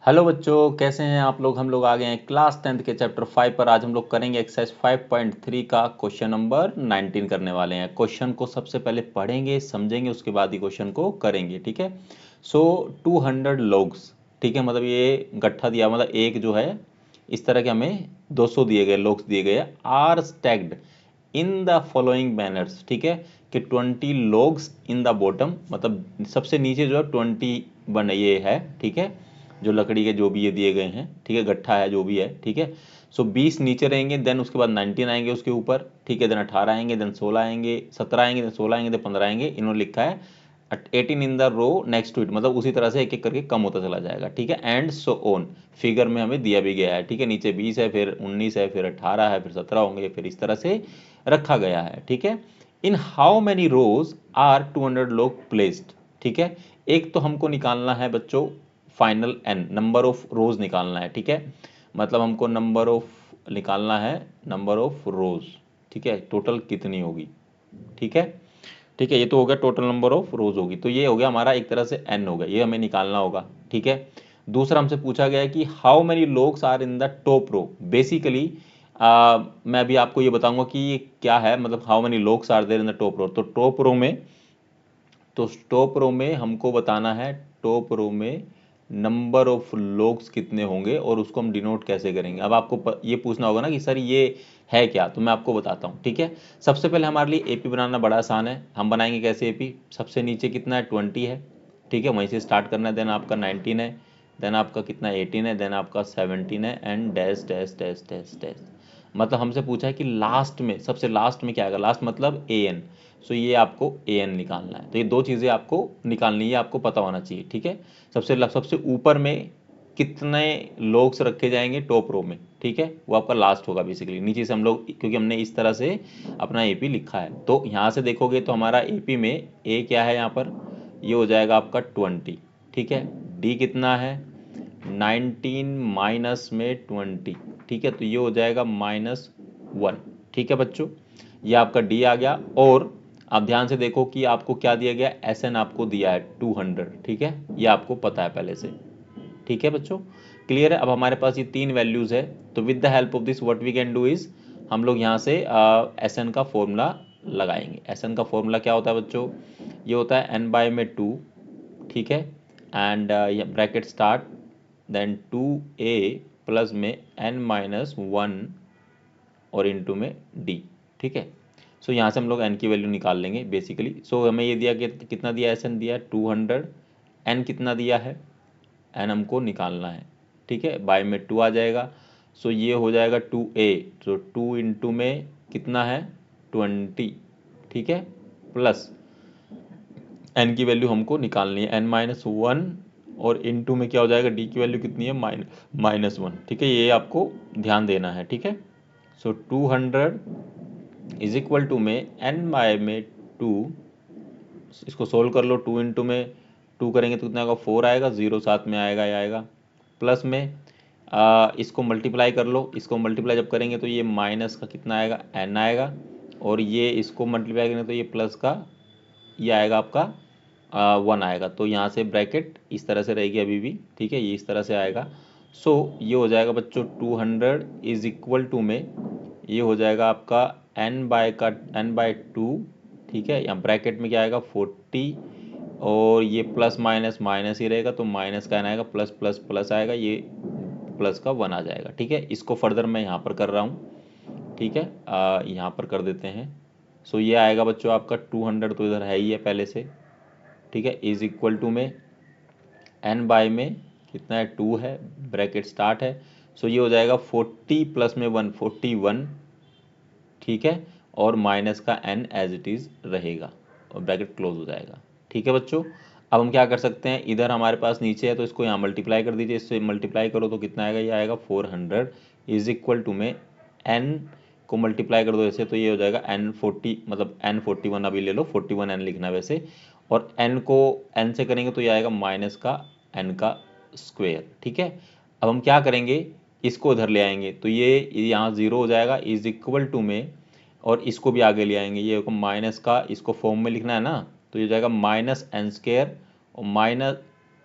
Hello बच्चों, कैसे हैं आप लोग। हम लोग आ गए हैं क्लास 10th के चैप्टर 5 पर। आज हम लोग करेंगे एक्सरसाइज 5.3 का क्वेश्चन नंबर 19 करने वाले हैं। क्वेश्चन को सबसे पहले पढ़ेंगे, समझेंगे, उसके बाद ही क्वेश्चन को करेंगे। ठीक है। सो 200 लोग्स, ठीक है, मतलब ये गट्ठा दिया, मतलब एक जो है इस तरह के हमें 200 दिए गए, लोग्स दिए गए, are stacked in the following banners. ठीक है कि 20 लोग्स इन द बॉटम, मतलब सबसे नीचे जो है 20 बन ये है। ठीक है, जो लकड़ी के जो भी ये दिए गए हैं, ठीक है, गट्ठा है जो भी है। ठीक है। सो 20 नीचे रहेंगे, देन उसके बाद 19 आएंगे उसके ऊपर। ठीक है, देन 18 आएंगे, देन 16 आएंगे, 17 आएंगे, देन 16 आएंगे, देन 15 आएंगे। इन्होंने लिखा है 18 in the row next to it, मतलब उसी तरह से एक एक करके कम होता चला जाएगा। ठीक है, एंड सो ऑन। फिगर में हमें दिया भी गया है। ठीक है, नीचे 20 है, फिर 19 है, फिर 18 है, फिर 17 होंगे, फिर इस तरह से रखा गया है। ठीक है। In how many rows are 200 लोग प्लेस्ड। ठीक है, एक तो हमको निकालना है बच्चों final n, number of rows निकालना है। ठीक है, मतलब हमको नंबर ऑफ निकालना है, नंबर ऑफ रोज। ठीक है, टोटल कितनी होगी। ठीक है। ठीक है, ये तो हो गया टोटल नंबर ऑफ रोज होगी, तो ये हो गया हमारा एक तरह से एन हो गया, ये हमें निकालना होगा। ठीक है। दूसरा हमसे पूछा गया है कि how many logs are in the top row. Basically मैं अभी आपको ये बताऊंगा कि ये क्या है, मतलब how many logs are there in the top row. तो टॉप रो में हमको बताना है, टॉप रो में नंबर ऑफ लोग्स कितने होंगे और उसको हम डिनोट कैसे करेंगे। अब आपको ये पूछना होगा ना कि सर ये है क्या, तो मैं आपको बताता हूँ। ठीक है, सबसे पहले हमारे लिए एपी बनाना बड़ा आसान है। हम बनाएंगे कैसे एपी, सबसे नीचे कितना है 20 है। ठीक है, वहीं से स्टार्ट करना है, देन आपका 19 है, देन आपका कितना 18 है, देन आपका 17 है, and dash dash dash dash dash. मतलब हमसे पूछा है कि लास्ट में, सबसे लास्ट में क्या आएगा, लास्ट मतलब ए एन। सो ये आपको ए एन निकालना है। तो ये दो चीज़ें आपको निकालनी है, आपको पता होना चाहिए। ठीक है, सबसे ऊपर में कितने लोग्स रखे जाएंगे टॉप रो में। ठीक है, वो आपका लास्ट होगा बेसिकली। नीचे से हम लोग, क्योंकि हमने इस तरह से अपना एपी लिखा है, तो यहाँ से देखोगे तो हमारा एपी में ए क्या है, यहाँ पर ये हो जाएगा आपका 20। ठीक है, डी कितना है 19 माइनस में 20। ठीक है, तो ये हो जाएगा -1। ठीक है बच्चों, ये आपका डी आ गया। और आप ध्यान से देखो कि आपको क्या दिया गया, एस एन आपको दिया है 200। ठीक है, ये आपको पता है पहले से। ठीक है बच्चों, क्लियर है। अब हमारे पास ये तीन वैल्यूज है, तो with the help of this what we can do is, हम लोग यहाँ से एस एन का फॉर्मूला लगाएंगे। एस एन का फॉर्मूला क्या होता है बच्चों, ये होता है एन बाय में 2। ठीक है, and bracket start, then 2a plus में n माइनस 1 और इनटू में d। ठीक है, सो यहाँ से हम लोग n की वैल्यू निकाल लेंगे बेसिकली। सो हमें ये दिया कि कितना दिया, एस एन दिया है 200, n कितना दिया है, n हमको निकालना है। ठीक है, बाय में 2 आ जाएगा। सो ये हो जाएगा 2a, तो 2 इंटू में कितना है 20। ठीक है, प्लस n की वैल्यू हमको निकालनी है n-1, और इनटू में क्या हो जाएगा, d की वैल्यू कितनी है -1। ठीक है, ये आपको ध्यान देना है। ठीक है, सो 200 इज इक्वल टू में n बाय में 2, इसको सोल्व कर लो। 2 इंटू में 2 करेंगे तो कितना आएगा 4 आएगा, 0 साथ में आएगा, ये आएगा। प्लस में इसको मल्टीप्लाई कर लो, इसको मल्टीप्लाई जब करेंगे तो ये माइनस का कितना आएगा n आएगा, और ये इसको मल्टीप्लाई करेंगे तो ये प्लस का ये आएगा आपका 1 आएगा। तो यहाँ से ब्रैकेट इस तरह से रहेगी अभी भी। ठीक है, ये इस तरह से आएगा। सो ये हो जाएगा बच्चों 200 इज इक्वल टू में ये हो जाएगा आपका n/2। ठीक है, यहाँ ब्रैकेट में क्या आएगा 40, और ये प्लस माइनस माइनस ही रहेगा, तो माइनस का n आएगा, प्लस प्लस प्लस आएगा, ये प्लस का 1 आ जाएगा। ठीक है, इसको फर्दर मैं यहाँ पर कर रहा हूँ। ठीक है, यहाँ पर कर देते हैं। सो ये आएगा बच्चों आपका 200, तो इधर है ही है पहले से। ठीक है, इज इक्वल टू में n बाय में कितना है 2 है, ब्रैकेट स्टार्ट है। सो ये हो जाएगा 40 प्लस में 1 41। ठीक है, और माइनस का n एज इट इज़ रहेगा, और ब्रैकेट क्लोज हो जाएगा। ठीक है बच्चों, अब हम क्या कर सकते हैं, इधर हमारे पास नीचे है तो इसको यहाँ मल्टीप्लाई कर दीजिए। इससे मल्टीप्लाई करो तो कितना आएगा, ये आएगा 400 इज इक्वल टू में n को मल्टीप्लाई कर दो ऐसे, तो ये हो जाएगा n40, मतलब n41 अभी ले लो, 41 n लिखना है वैसे, और n को n से करेंगे तो ये आएगा माइनस का n का स्क्वायर। ठीक है, अब हम क्या करेंगे, इसको उधर ले आएंगे तो ये यहाँ 0 हो जाएगा, इज इक्वल टू में, और इसको भी आगे ले आएंगे, ये माइनस का इसको फॉर्म में लिखना है ना, तो ये हो जाएगा -n² और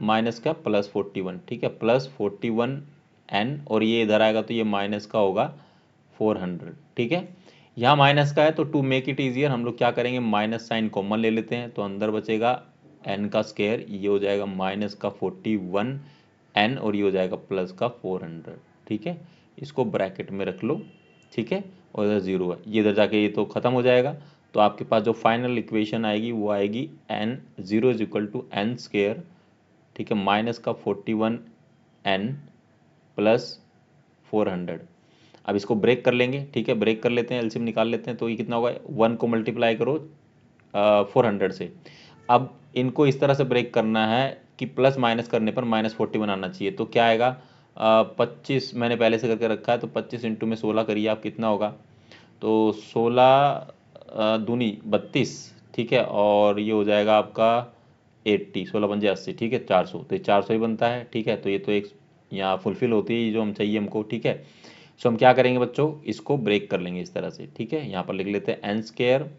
माइनस का प्लस 41, ठीक है, प्लस 41n, और ये इधर आएगा तो ये माइनस का होगा 400, ठीक है। यहाँ माइनस का है तो टू मेक इट ईजियर हम लोग क्या करेंगे, माइनस साइन कॉमन ले लेते हैं, तो अंदर बचेगा n का स्क्वायर, ये हो जाएगा माइनस का 41n, और ये हो जाएगा प्लस का 400, ठीक है। इसको ब्रैकेट में रख लो, ठीक है, और इधर जीरो है, ये इधर जाके ये तो ख़त्म हो जाएगा। तो आपके पास जो फाइनल इक्वेशन आएगी वो आएगी n zero is equal to n square, ठीक है, माइनस का 41n प्लस 400। अब इसको ब्रेक कर लेंगे, ठीक है, ब्रेक कर लेते हैं, एलसीएम निकाल लेते हैं, तो ये कितना होगा, 1 को मल्टीप्लाई करो 400 से। अब इनको इस तरह से ब्रेक करना है कि प्लस माइनस करने पर माइनस 41 आना चाहिए, तो क्या आएगा, 25 मैंने पहले से करके रखा है, तो 25 इंटू में 16 करिए आप, कितना होगा, तो 16 दूनी 32, ठीक है, और ये हो जाएगा आपका 80, 16 पंजे 80, ठीक है, 400, तो ये 400 ही बनता है, ठीक है। तो ये तो एक यहाँ फुलफिल होती है जो हम चाहिए हमको, ठीक है। सो हम क्या करेंगे बच्चों, इसको ब्रेक कर लेंगे इस तरह से, ठीक है। यहाँ पर लिख लेते हैं n स्क्वायर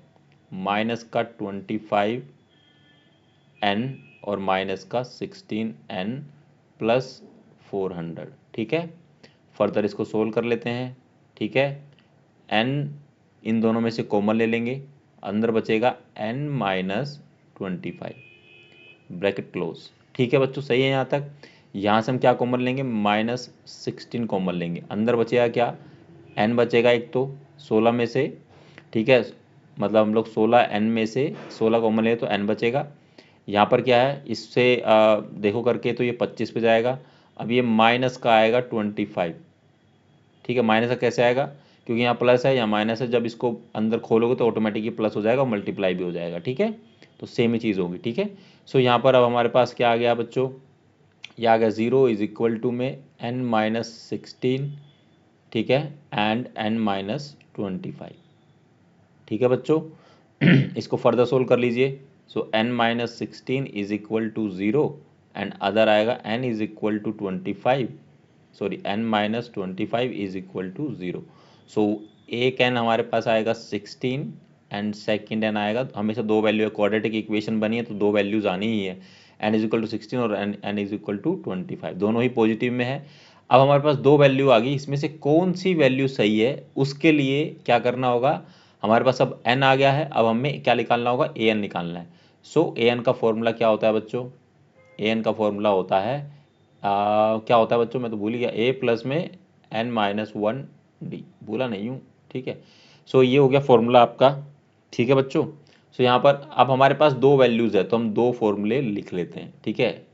माइनस का 25n और माइनस का 16n प्लस 400, ठीक है। फर्दर इसको सोल्व कर लेते हैं, ठीक है। n इन दोनों में से कॉमन ले लेंगे, अंदर बचेगा n माइनस 25, ब्रैकेट क्लोज, ठीक है बच्चों, सही है यहाँ तक। यहाँ से हम क्या कॉमन लेंगे, माइनस 16 कॉमन लेंगे, अंदर बचेगा क्या, n बचेगा एक तो 16 में से, ठीक है, मतलब हम लोग 16n में से 16 कॉमन ले तो n बचेगा। यहाँ पर क्या है, इससे देखो करके तो ये 25 पे जाएगा। अब ये माइनस का आएगा 25, ठीक है, माइनस का कैसे आएगा, क्योंकि यहाँ प्लस है, यहाँ माइनस है, जब इसको अंदर खोलोगे तो ऑटोमेटिकली प्लस हो जाएगा और मल्टीप्लाई भी हो जाएगा, ठीक है, तो सेम ही चीज़ होगी, ठीक है। सो यहाँ पर अब हमारे पास क्या आ गया बच्चों, ये आ गया 0 इज इक्वल टू में n माइनस 16, ठीक है, एंड n माइनस 25, ठीक है बच्चों। इसको फर्दर सोल्व कर लीजिए। So n minus 16 is equal to 0 and other आएगा n is equal to 25, sorry n minus 25 is equal to 0। So एक n हमारे पास आएगा 16 एंड सेकेंड n आएगा, हमेशा दो वैल्यू है, क्वाड्रेटिक इक्वेशन बनी है तो दो वैल्यूज आनी ही है, n इज इक्वल टू 16 और n इज इक्वल टू 25, दोनों ही पॉजिटिव में है। अब हमारे पास दो वैल्यू आ गई, इसमें से कौन सी वैल्यू सही है उसके लिए क्या करना होगा, हमारे पास अब n आ गया है, अब हमें क्या निकालना होगा, an निकालना है। सो an का फॉर्मूला क्या होता है बच्चों, an का फॉर्मूला होता है क्या होता है बच्चों, मैं तो भूल गया, a प्लस में n माइनस 1d, भूला नहीं हूँ, ठीक है। सो ये हो गया फॉर्मूला आपका, ठीक है बच्चों। सो यहाँ पर अब हमारे पास दो वैल्यूज़ है तो हम दो फॉर्मूले लिख लेते हैं, ठीक है,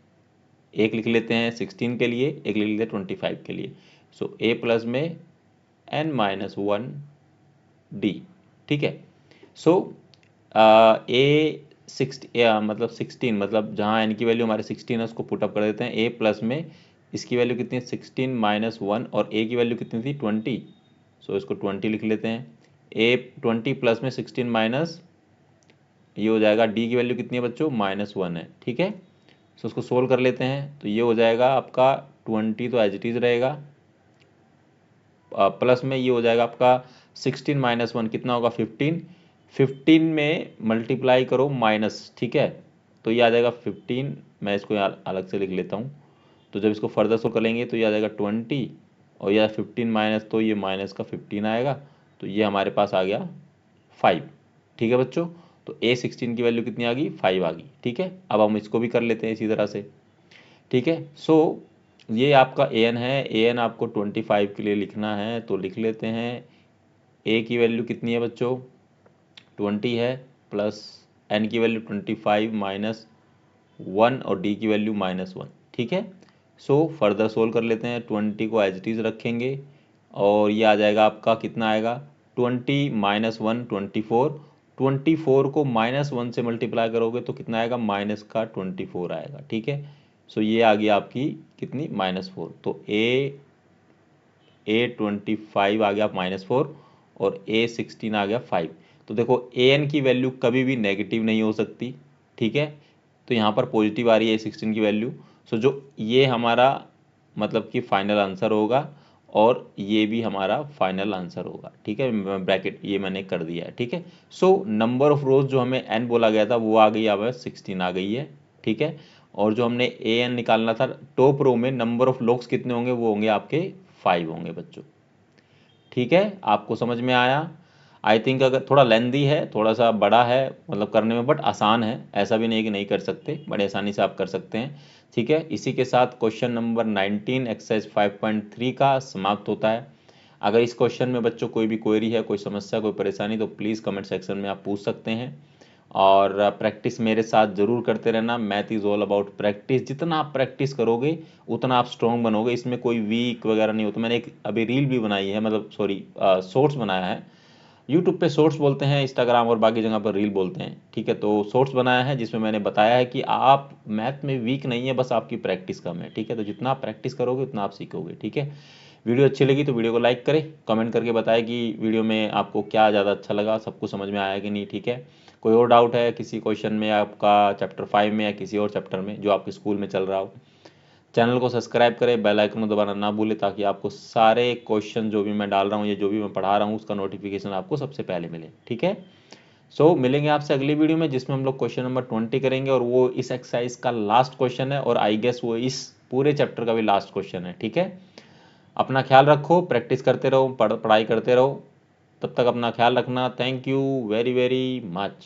एक लिख लेते हैं 16 के लिए, एक लिख लेते हैं 25 के लिए। सो a प्लस में n माइनस 1d, ठीक है। सो ए 16 मतलब 16 मतलब जहाँ n की वैल्यू हमारे 16 है उसको पुटअप कर देते हैं, a प्लस में इसकी वैल्यू कितनी है 16 माइनस 1 और a की वैल्यू कितनी थी 20, सो इसको 20 लिख लेते हैं। a 20 प्लस में 16 माइनस ये हो जाएगा, d की वैल्यू कितनी है बच्चों -1 है, ठीक है। सो उसको सोल्व कर लेते हैं, तो ये हो जाएगा आपका 20 तो एज इट इज़ रहेगा, प्लस में ये हो जाएगा आपका 16 माइनस 1 कितना होगा 15, 15 में मल्टीप्लाई करो माइनस, ठीक है, तो ये आ जाएगा 15, मैं इसको यहाँ अलग से लिख लेता हूँ। तो जब इसको फर्दर सोल्व कर लेंगे तो ये आ जाएगा 20 और यह 15 माइनस, तो ये माइनस का 15 आएगा, तो ये हमारे पास आ गया 5, ठीक है बच्चों। तो a16 की वैल्यू कितनी आ गई 5 आ गई, ठीक है। अब हम इसको भी कर लेते हैं इसी तरह से, ठीक है। सो ये आपका an है, an आपको 25 के लिए लिखना है तो लिख लेते हैं, a की वैल्यू कितनी है बच्चों 20 है, प्लस n की वैल्यू 25 माइनस 1 और d की वैल्यू -1, ठीक है। सो फर्दर सोल्व कर लेते हैं, 20 को एज इट इज़ रखेंगे और ये आ जाएगा आपका कितना आएगा 20 माइनस 1 24, 24 को -1 से मल्टीप्लाई करोगे तो कितना आएगा माइनस का 24 आएगा, ठीक है। सो ये आ गया आपकी कितनी -4, तो a25 आ गया -4 और a16 आ गया 5। तो देखो an की वैल्यू कभी भी नेगेटिव नहीं हो सकती, ठीक है, तो यहाँ पर पॉजिटिव आ रही है a16 की वैल्यू। सो जो ये हमारा मतलब कि फाइनल आंसर होगा और ये भी हमारा फाइनल आंसर होगा, ठीक है, ब्रैकेट ये मैंने कर दिया है, ठीक है। सो नंबर ऑफ रोज जो हमें n बोला गया था वो आ गई, अब 16 आ गई है, ठीक है। और जो हमने AN निकालना था टॉप रो में नंबर ऑफ लॉक्स कितने होंगे, वो होंगे आपके 5 होंगे बच्चों। ठीक है, आपको समझ में आया? आई थिंक अगर थोड़ा लेंदी है, थोड़ा सा बड़ा है मतलब करने में, बट आसान है, ऐसा भी नहीं कि नहीं कर सकते, बड़े आसानी से आप कर सकते हैं। ठीक है, इसी के साथ क्वेश्चन नंबर 19 एक्सरसाइज 5.3 का समाप्त होता है। अगर इस क्वेश्चन में बच्चों कोई भी क्वेरी है, कोई समस्या, कोई परेशानी, तो प्लीज़ कमेंट सेक्शन में आप पूछ सकते हैं। और प्रैक्टिस मेरे साथ ज़रूर करते रहना। Math is all about practice. जितना आप प्रैक्टिस करोगे उतना आप स्ट्रॉन्ग बनोगे, इसमें कोई वीक वगैरह नहीं होता। मैंने एक अभी रील भी बनाई है, मतलब सॉरी शॉर्ट्स बनाया है। यूट्यूब पे शॉर्ट्स बोलते हैं, इंस्टाग्राम और बाकी जगह पर रील बोलते हैं, ठीक है। तो शॉर्ट्स बनाया है जिसमें मैंने बताया है कि आप मैथ में वीक नहीं है, बस आपकी प्रैक्टिस कम है, ठीक है। तो जितना आप प्रैक्टिस करोगे उतना आप सीखोगे, ठीक है। वीडियो अच्छी लगी तो वीडियो को लाइक करें, कमेंट करके बताएं कि वीडियो में आपको क्या ज़्यादा अच्छा लगा, सब कुछ समझ में आया कि नहीं, ठीक है। कोई और डाउट है किसी क्वेश्चन में आपका चैप्टर 5 में या किसी और चैप्टर में जो आपके स्कूल में चल रहा हो, चैनल को सब्सक्राइब करें, बेल आइकन को दबाना ना भूलें, ताकि आपको सारे क्वेश्चन जो भी मैं डाल रहा हूँ या जो भी मैं पढ़ा रहा हूँ उसका नोटिफिकेशन आपको सबसे पहले मिले, ठीक है। सो मिलेंगे आपसे अगली वीडियो में, जिसमें हम लोग क्वेश्चन नंबर 20 करेंगे, और वो इस एक्सरसाइज का लास्ट क्वेश्चन है, और आई गेस वो इस पूरे चैप्टर का भी लास्ट क्वेश्चन है, ठीक है। अपना ख्याल रखो, प्रैक्टिस करते रहो, पढ़ाई करते रहो, तब तक अपना ख्याल रखना। Thank you very very much.